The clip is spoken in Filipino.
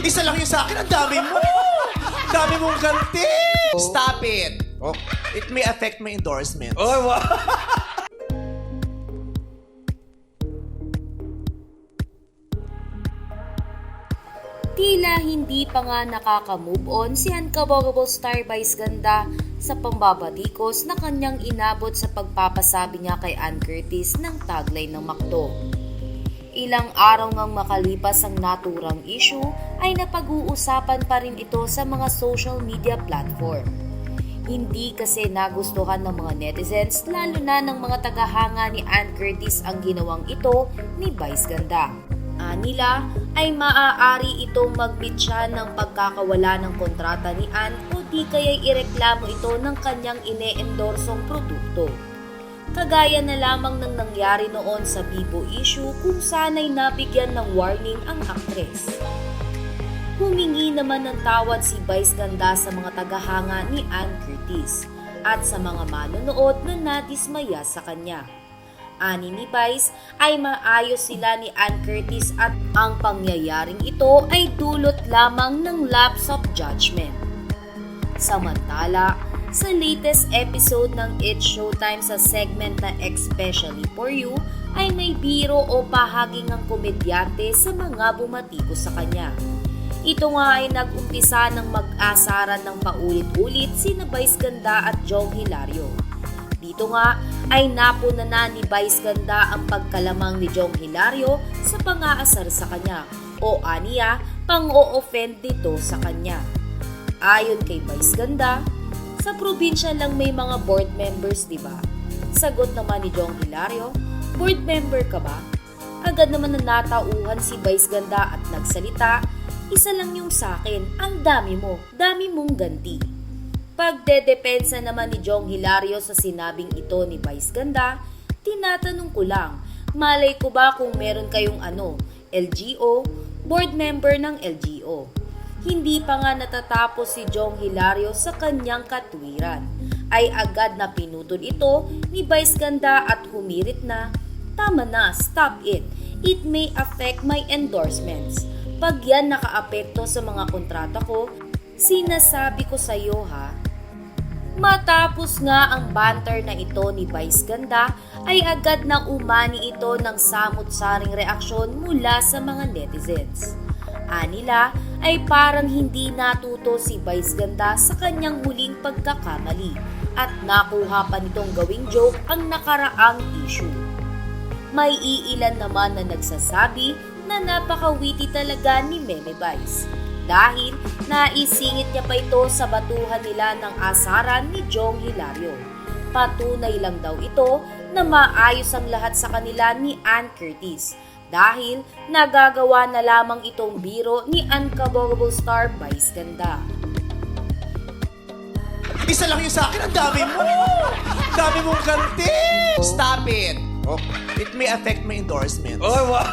Isa lang yung sa akin, ang dami mo! Ang dami mong ganti! Stop it! Oh. It may affect my endorsements. Oh, wow. Tila hindi pa nga nakaka-move on si Unkaboggable star Vice Ganda sa pambabatikos na kanyang inabot sa pagpapasabi niya kay Ann Curtis ng tagline ng McDo. Ilang araw ngang makalipas ang naturang issue ay napag-uusapan pa rin ito sa mga social media platform. Hindi kasi nagustuhan ng mga netizens lalo na ng mga tagahanga ni Ann Curtis ang ginawang ito ni Vice Ganda. Nila ay maaari itong magmitsa ng pagkakawala ng kontrata ni Ann o di kaya'y ireklamo ito ng kanyang ine-endorsong produkto. Kagaya na lamang ng nangyari noon sa Bibo issue kung sana'y nabigyan ng warning ang aktres. Humingi naman ng tawad si Vice Ganda sa mga tagahanga ni Ann Curtis at sa mga manonood na nadismaya sa kanya. Ani ni Vice ay maayos sila ni Ann Curtis at ang pangyayaring ito ay dulot lamang ng lapse of judgment. Samantala, sa latest episode ng It's Showtime sa segment na Especially For You ay may biro o bahaging ang komedyante sa mga bumatikos sa kanya. Ito nga ay nag-umpisa ng mag-asaran ng paulit-ulit sina Vice Ganda at Jong Hilario. Dito nga ay napuna na ni Vice Ganda ang pagkalamang ni Jong Hilario sa pang-aasar sa kanya o aniya pang-o-offend dito sa kanya. Ayon kay Vice Ganda, sa probinsya lang may mga board members, di ba? Sagot naman ni Jong Hilario, board member ka ba? Agad naman na natauhan si Vice Ganda at nagsalita, isa lang yung sakin, ang dami mong ganti. Pagdedepensa naman ni Jong Hilario sa sinabing ito ni Vice Ganda, tinatanong ko lang, malay ko ba kung meron kayong LGO, board member ng LGO. Hindi pa nga natatapos si Jong Hilario sa kanyang katwiran, ay agad na pinutol ito ni Vice Ganda at humirit na, tama na, stop it, it may affect my endorsements. Pag yan nakaapekto sa mga kontrata ko, sinasabi ko sa iyo ha. Matapos nga ang banter na ito ni Vice Ganda ay agad na umani ito ng samut-saring reaksyon mula sa mga netizens. Anila ay parang hindi natuto si Vice Ganda sa kanyang huling pagkakamali at nakuha pa nitong gawing joke ang nakaraang issue. May iilan naman na nagsasabi na napakawiti talaga ni Meme Vice dahil naisingit niya pa ito sa batuhan nila ng asaran ni Jong Hilario. Patunay lang daw ito na maayos ang lahat sa kanila ni Ann Curtis dahil nagagawa na lamang itong biro ni Unkaboggable star Vice Ganda. Isa lang yung sa akin, ang dami mo! Ang dami mong ganti! Stop it! Oh. It may affect my endorsements. Oh, wow.